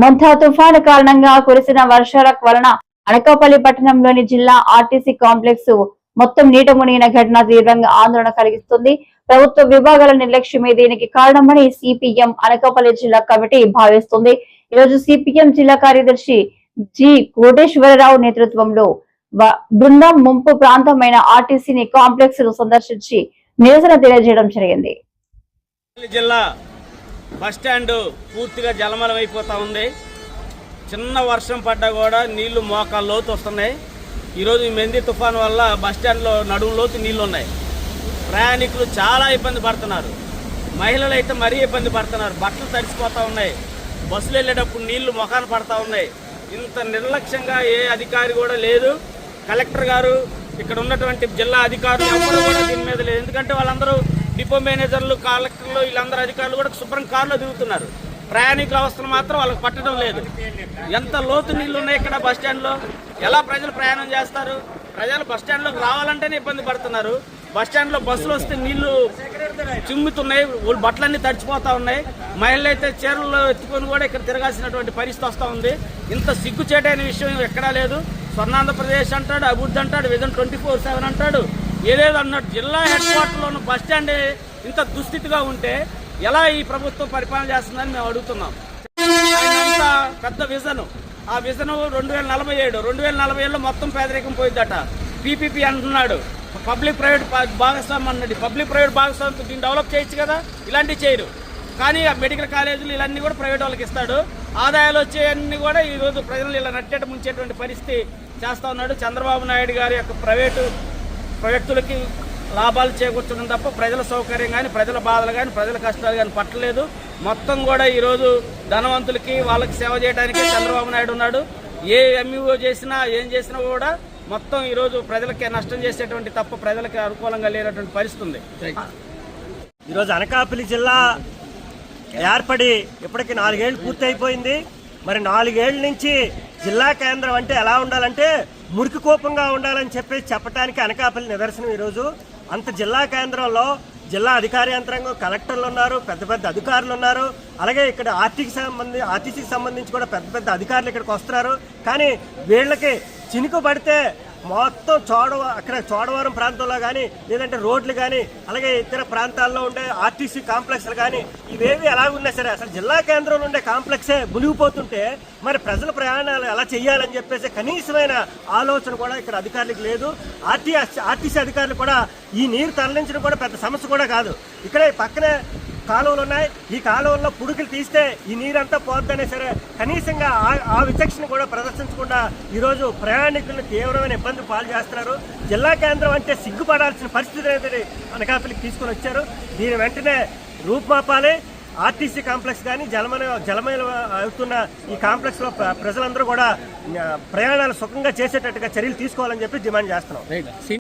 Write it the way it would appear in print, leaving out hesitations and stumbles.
మొంతా తుఫాను కారణంగా కురిసిన వర్షాల వలన అనకాపల్లి పట్టణంలోని జిల్లా ఆర్టీసీ కాంప్లెక్స్ మొత్తం నీట మునిగిన ఘటన తీవ్రంగా ఆందోళన కలిగిస్తుంది. ప్రభుత్వ విభాగాల నిర్లక్ష్యమే దీనికి కారణమని సిపిఎం అనకాపల్లి జిల్లా కమిటీ భావిస్తుంది. ఈ రోజు సిపిఎం జిల్లా కార్యదర్శి జి కోటేశ్వరరావు నేతృత్వంలో బృందం ముంపు ప్రాంతమైన ఆర్టీసీ కాంప్లెక్స్ ను సందర్శించి నిరసన తెలియజేయడం జరిగింది. జిల్లా బస్టాండ్ పూర్తిగా జలమలం అయిపోతూ ఉంది. చిన్న వర్షం పడ్డా కూడా నీళ్లు మోకాళ్ళ లోతు వస్తున్నాయి. ఈరోజు ఈ మెంది తుఫాను వల్ల బస్టాండ్లో నడుము లోతు నీళ్లు ఉన్నాయి. ప్రయాణికులు చాలా ఇబ్బంది పడుతున్నారు. మహిళలు అయితే మరీ ఇబ్బంది పడుతున్నారు. బట్టలు తడిసిపోతూ ఉన్నాయి. బస్సులు వెళ్ళేటప్పుడు నీళ్లు మొఖాన పడతా ఉన్నాయి. ఇంత నిర్లక్ష్యంగా ఏ అధికారి కూడా లేదు. కలెక్టర్ గారు, ఇక్కడ ఉన్నటువంటి జిల్లా అధికారులు ఎవరు కూడా దీని మీద లేదు. ఎందుకంటే వాళ్ళందరూ డిపో మేనేజర్లు, కలెక్టర్లు, వీళ్ళందరూ అధికారులు కూడా శుభ్రం కారులో దిగుతున్నారు. ప్రయాణికుల అవస్థలు మాత్రం వాళ్ళకి పట్టడం లేదు. ఎంత లోతు నీళ్లు ఉన్నాయి ఇక్కడ బస్టాండ్లో. ఎలా ప్రజలు ప్రయాణం చేస్తారు? ప్రజలు బస్టాండ్లోకి రావాలంటేనే ఇబ్బంది పడుతున్నారు. బస్టాండ్లో బస్సులు వస్తే నీళ్లు చిమ్ముతున్నాయి. వాళ్ళు బట్టలన్నీ తడిచిపోతూ ఉన్నాయి. మహిళలు అయితే చీరలు ఎత్తుకొని కూడా ఇక్కడ తిరగాల్సినటువంటి పరిస్థితి వస్తూ ఉంది. ఇంత సిగ్గుచేటైన విషయం ఎక్కడా లేదు. స్వర్ణాంధ్రప్రదేశ్ అంటాడు, అభివృద్ధి అంటాడు, విజన్ 24/7 అంటాడు, ఏదేదో అన్నాడు. జిల్లా హెడ్ క్వార్టర్లోని బస్టాండ్ ఇంత దుస్థితిగా ఉంటే ఎలా ఈ ప్రభుత్వం పరిపాలన చేస్తుందని మేము అడుగుతున్నాం. అంత పెద్ద విజన్, ఆ విజన్ 2047 2047లో మొత్తం పేదరికం పోయిద్దట. పీపీపీ అంటున్నాడు, పబ్లిక్ ప్రైవేట్ భాగస్వామ్యం అన్నది. పబ్లిక్ ప్రైవేట్ భాగస్వామ్యం దీన్ని డెవలప్ చేయొచ్చు కదా, ఇలాంటివి చేయరు. కానీ ఆ మెడికల్ కాలేజీలు ఇవన్నీ కూడా ప్రైవేట్ వాళ్ళకి ఇస్తాడు. ఆదాయాలు వచ్చేవన్నీ కూడా ఈరోజు ప్రజలు ఇలా నట్టేట ముంచేటువంటి పరిస్థితి చేస్తూ ఉన్నాడు. చంద్రబాబు నాయుడు గారి యొక్క ప్రైవేటు వ్యక్తులకి లాభాలు చేకూర్చడం తప్ప ప్రజల సౌకర్యం కానీ, ప్రజల బాధలు కానీ, ప్రజల కష్టాలు కానీ పట్టలేదు. మొత్తం కూడా ఈరోజు ధనవంతులకి వాళ్ళకి సేవ చేయడానికి చంద్రబాబు నాయుడు ఉన్నాడు. ఏ ఎంఈఓ చేసినా ఏం చేసినా కూడా మొత్తం ఈరోజు ప్రజలకి నష్టం చేసేటువంటి తప్ప ప్రజలకి అనుకూలంగా లేనటువంటి పరిస్థితి ఉంది. ఈరోజు అనకాపల్లి జిల్లా ఏర్పడి ఇప్పటికి 4 ఏళ్ళు పూర్తి అయిపోయింది. మరి 4 ఏళ్ళ నుంచి జిల్లా కేంద్రం అంటే ఎలా ఉండాలంటే మురికి కోపంగా ఉండాలని చెప్పడానికి అనకాపల్లి నిదర్శనం. ఈరోజు అంత జిల్లా కేంద్రంలో అధికార యంత్రాంగం, కలెక్టర్లు ఉన్నారు, పెద్ద పెద్ద అధికారులు ఉన్నారు. అలాగే ఇక్కడ ఆర్టీసీకి సంబంధించి కూడా పెద్ద పెద్ద అధికారులు ఇక్కడికి వస్తున్నారు. కానీ వీళ్ళకి చినుకు పడితే మొత్తం అక్కడ చోడవరం ప్రాంతంలో కానీ, లేదంటే రోడ్లు కానీ, అలాగే ఇతర ప్రాంతాల్లో ఉండే ఆర్టీసీ కాంప్లెక్స్లు కానీ ఇవేవి ఎలా ఉన్నా సరే అసలు జిల్లా కేంద్రంలో ఉండే కాంప్లెక్సే మునిగిపోతుంటే మరి ప్రజల ప్రయాణాలు ఎలా చేయాలని చెప్పేసి కనీసమైన ఆలోచన కూడా ఇక్కడ అధికారులకు లేదు. ఆర్టీసీ అధికారులు కూడా ఈ నీరు తరలించడం కూడా పెద్ద సమస్య కూడా కాదు. ఇక్కడే పక్కనే కాలువలు ఉన్నాయి. ఈ కాలువల్లో పుడుకులు తీస్తే ఈ నీరంతా పోద్దనే సరే కనీసంగా ఆ విచక్షణ కూడా ప్రదర్శించకుండా ఈరోజు ప్రయాణికులను తీవ్రమైన ఇబ్బంది పాలు చేస్తున్నారు. జిల్లా కేంద్రం అంటే సిగ్గుపడాల్సిన పరిస్థితి అనేది అనకాపల్లికి తీసుకొని వచ్చారు. దీని వెంటనే రూపుమాపాలి. ఆర్టీసీ కాంప్లెక్స్ కానీ జలమయం అవుతున్న ఈ కాంప్లెక్స్లో ప్రజలందరూ కూడా ప్రయాణాలు సుఖంగా చేసేటట్టుగా చర్యలు తీసుకోవాలని చెప్పి డిమాండ్ చేస్తున్నాం.